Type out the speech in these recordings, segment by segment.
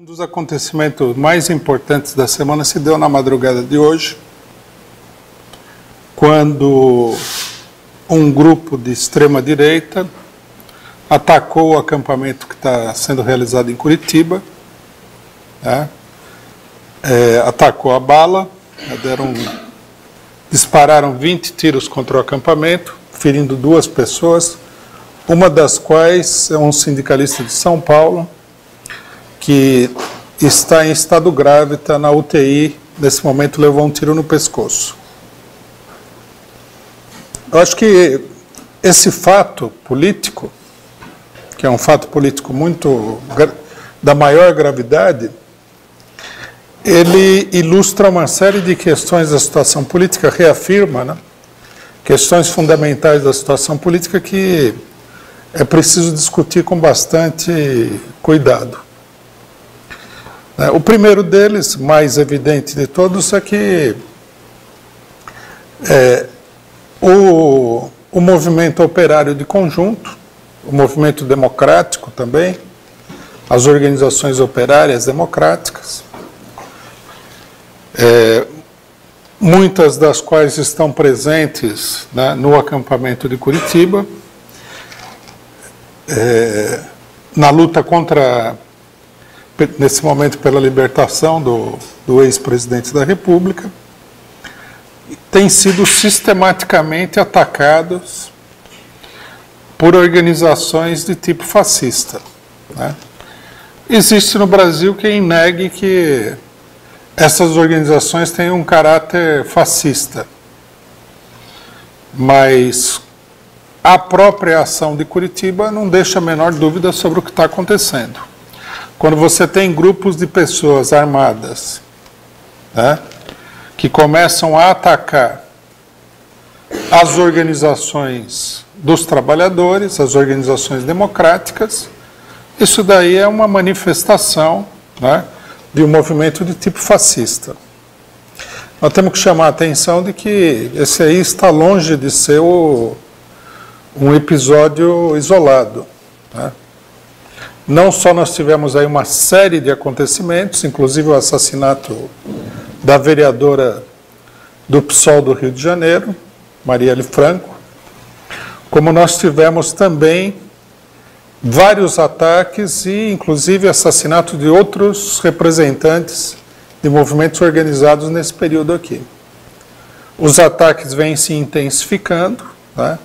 Um dos acontecimentos mais importantes da semana se deu na madrugada de hoje, quando um grupo de extrema-direita atacou o acampamento que está sendo realizado em Curitiba, né? Atacou a bala, dispararam 20 tiros contra o acampamento, ferindo 2 pessoas, uma das quais é um sindicalista de São Paulo, que está em estado grave, está na UTI, nesse momento levou um tiro no pescoço. Eu acho que esse fato político, que é um fato político da maior gravidade, ele ilustra uma série de questões da situação política, reafirma, né, questões fundamentais da situação política que é preciso discutir com bastante cuidado. O primeiro deles, mais evidente de todos, é que o movimento operário de conjunto, o movimento democrático também, as organizações operárias democráticas, muitas das quais estão presentes, né, no acampamento de Curitiba, na luta nesse momento pela libertação do ex-presidente da República, têm sido sistematicamente atacados por organizações de tipo fascista, né? Existe no Brasil quem negue que essas organizações têm um caráter fascista, mas a própria ação de Curitiba não deixa a menor dúvida sobre o que está acontecendo. Quando você tem grupos de pessoas armadas, né, que começam a atacar as organizações dos trabalhadores, as organizações democráticas, isso daí é uma manifestação, né, de um movimento de tipo fascista. Nós temos que chamar a atenção de que esse aí está longe de ser um episódio isolado, né? Não só nós tivemos aí uma série de acontecimentos, inclusive o assassinato da vereadora do PSOL do Rio de Janeiro, Marielle Franco, como nós tivemos também vários ataques e, inclusive, assassinato de outros representantes de movimentos organizados nesse período aqui. Os ataques vêm se intensificando, né?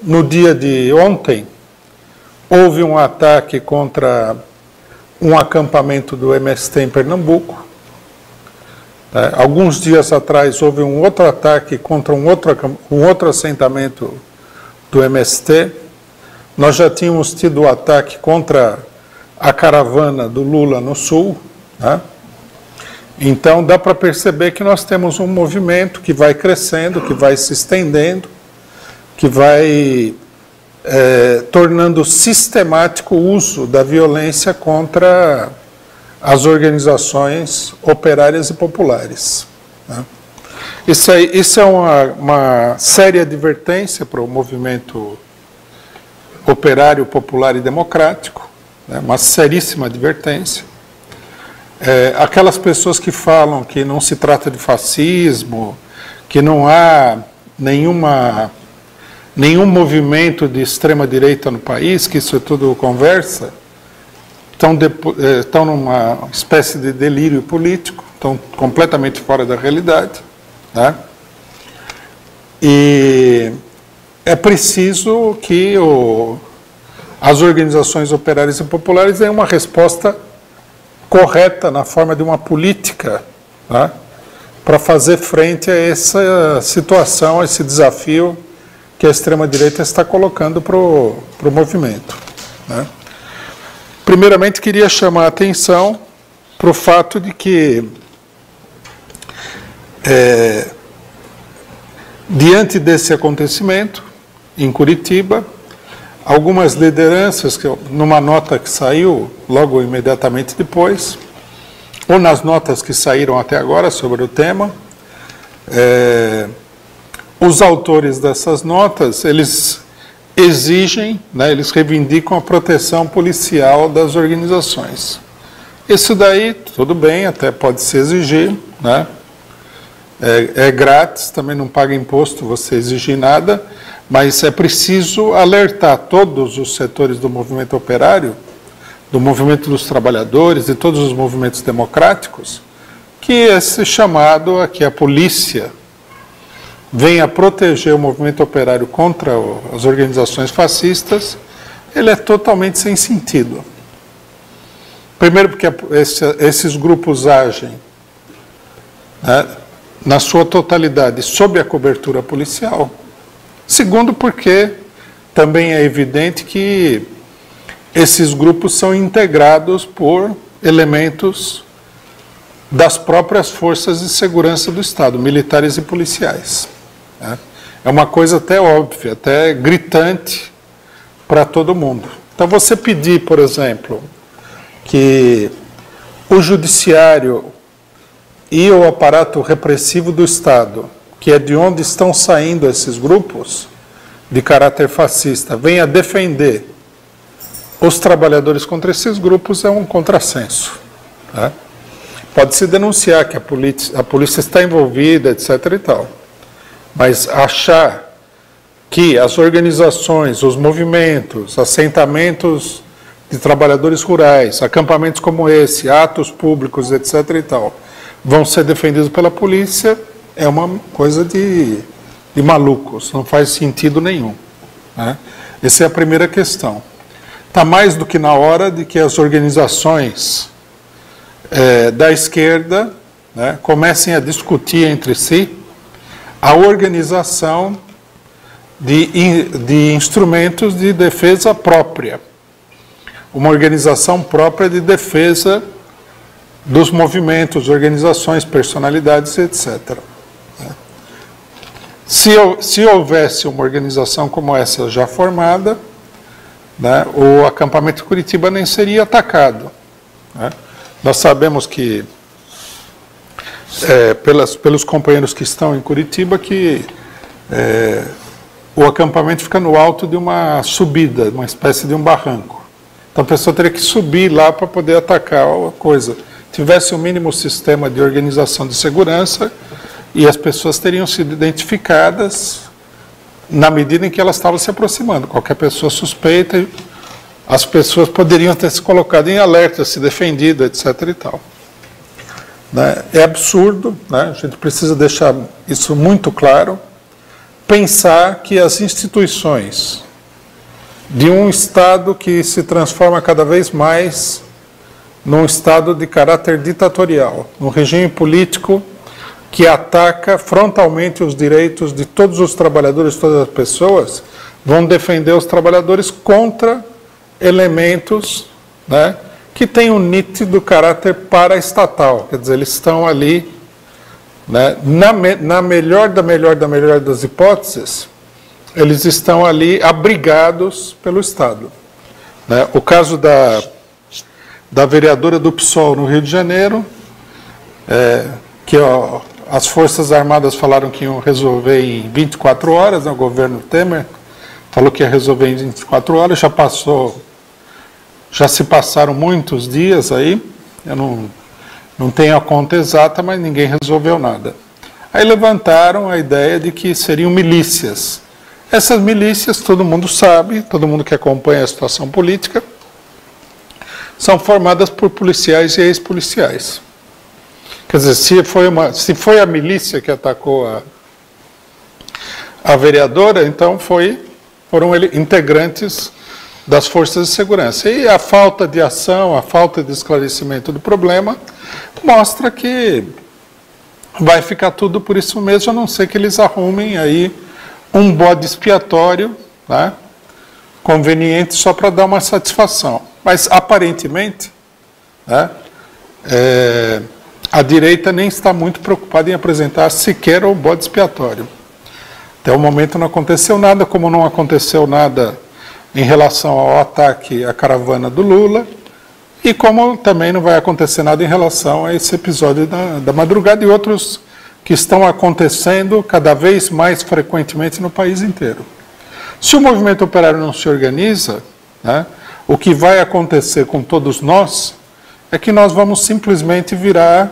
No dia de ontem, houve um ataque contra um acampamento do MST em Pernambuco. Alguns dias atrás houve um outro ataque contra um outro assentamento do MST. Nós já tínhamos tido o ataque contra a caravana do Lula no Sul, né? Então dá para perceber que nós temos um movimento que vai crescendo, que vai se estendendo, que vai tornando sistemático o uso da violência contra as organizações operárias e populares, né? Isso é uma séria advertência para o movimento operário, popular e democrático, né? Uma seríssima advertência. Aquelas pessoas que falam que não se trata de fascismo, que não há nenhum movimento de extrema-direita no país, que isso é tudo conversa, estão numa espécie de delírio político, estão completamente fora da realidade, né? E é preciso que as organizações operárias e populares deem uma resposta correta na forma de uma política, né, para fazer frente a essa situação, a esse desafio que a extrema-direita está colocando para o movimento, né? Primeiramente, queria chamar a atenção para o fato de que, diante desse acontecimento, em Curitiba, algumas lideranças, numa nota que saiu logo imediatamente depois, ou nas notas que saíram até agora sobre o tema, Os autores dessas notas, eles exigem, né, eles reivindicam a proteção policial das organizações. Isso daí, tudo bem, até pode se exigir, né? É grátis, também não paga imposto você exigir nada, mas é preciso alertar todos os setores do movimento operário, do movimento dos trabalhadores e todos os movimentos democráticos, que esse chamado a que a polícia venha proteger o movimento operário contra as organizações fascistas, ele é totalmente sem sentido. Primeiro porque esses grupos agem, né, na sua totalidade sob a cobertura policial. Segundo porque também é evidente que esses grupos são integrados por elementos das próprias forças de segurança do Estado, militares e policiais. É uma coisa até óbvia, até gritante para todo mundo. Então você pedir, por exemplo, que o judiciário e o aparato repressivo do Estado, que é de onde estão saindo esses grupos de caráter fascista, venha defender os trabalhadores contra esses grupos, é um contrassenso. Tá? Pode-se denunciar que a polícia está envolvida, etc. e tal. Mas achar que as organizações, os movimentos, assentamentos de trabalhadores rurais, acampamentos como esse, atos públicos, etc. e tal, vão ser defendidos pela polícia, é uma coisa de malucos, não faz sentido nenhum. Né? Essa é a primeira questão. Está mais do que na hora de que as organizações da esquerda, né, comecem a discutir entre si a organização de instrumentos de defesa própria. Uma organização própria de defesa dos movimentos, organizações, personalidades, etc. Se houvesse uma organização como essa já formada, né, o acampamento de Curitiba nem seria atacado. Né? Nós sabemos que, pelos companheiros que estão em Curitiba, que o acampamento fica no alto de uma subida, uma espécie de um barranco. Então a pessoa teria que subir lá para poder atacar a coisa. Tivesse o mínimo sistema de organização de segurança e as pessoas teriam sido identificadas na medida em que elas estavam se aproximando. Qualquer pessoa suspeita, as pessoas poderiam ter se colocado em alerta, se defendido, etc. e tal. Né? É absurdo, né? A gente precisa deixar isso muito claro, pensar que as instituições de um Estado que se transforma cada vez mais num Estado de caráter ditatorial, num regime político que ataca frontalmente os direitos de todos os trabalhadores, todas as pessoas, vão defender os trabalhadores contra elementos, né, que têm um nítido caráter paraestatal. Quer dizer, eles estão ali, né, na melhor das hipóteses, eles estão ali abrigados pelo Estado. Né? O caso da vereadora do PSOL no Rio de Janeiro, que as Forças Armadas falaram que iam resolver em 24 horas, né? O governo Temer falou que ia resolver em 24 horas, já se passaram muitos dias aí, eu não tenho a conta exata, mas ninguém resolveu nada. Aí levantaram a ideia de que seriam milícias. Essas milícias, todo mundo sabe, todo mundo que acompanha a situação política, são formadas por policiais e ex-policiais. Quer dizer, se foi a milícia que atacou a vereadora, então foram integrantes das forças de segurança. E a falta de ação, a falta de esclarecimento do problema, mostra que vai ficar tudo por isso mesmo, a não ser que eles arrumem aí um bode expiatório, né, conveniente só para dar uma satisfação. Mas, aparentemente, né, a direita nem está muito preocupada em apresentar sequer o bode expiatório. Até o momento não aconteceu nada, como não aconteceu nada em relação ao ataque à caravana do Lula, e como também não vai acontecer nada em relação a esse episódio da madrugada e outros que estão acontecendo cada vez mais frequentemente no país inteiro. Se o movimento operário não se organiza, né, o que vai acontecer com todos nós é que nós vamos simplesmente virar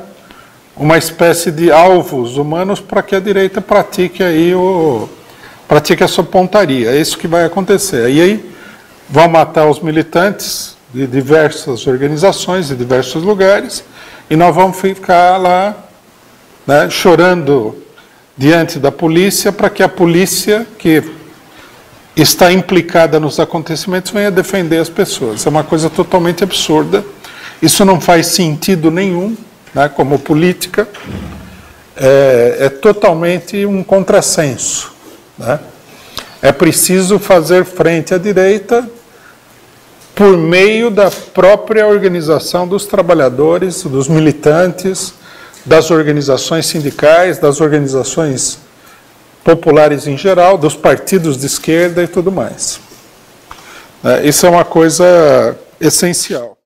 uma espécie de alvos humanos para que a direita pratique a sua pontaria. É isso que vai acontecer. E aí vão matar os militantes de diversas organizações, de diversos lugares, e nós vamos ficar lá, né, chorando diante da polícia para que a polícia, que está implicada nos acontecimentos, venha defender as pessoas. É uma coisa totalmente absurda. Isso não faz sentido nenhum, né, como política. É totalmente um contrassenso, né? É preciso fazer frente à direita por meio da própria organização dos trabalhadores, dos militantes, das organizações sindicais, das organizações populares em geral, dos partidos de esquerda e tudo mais. Isso é uma coisa essencial.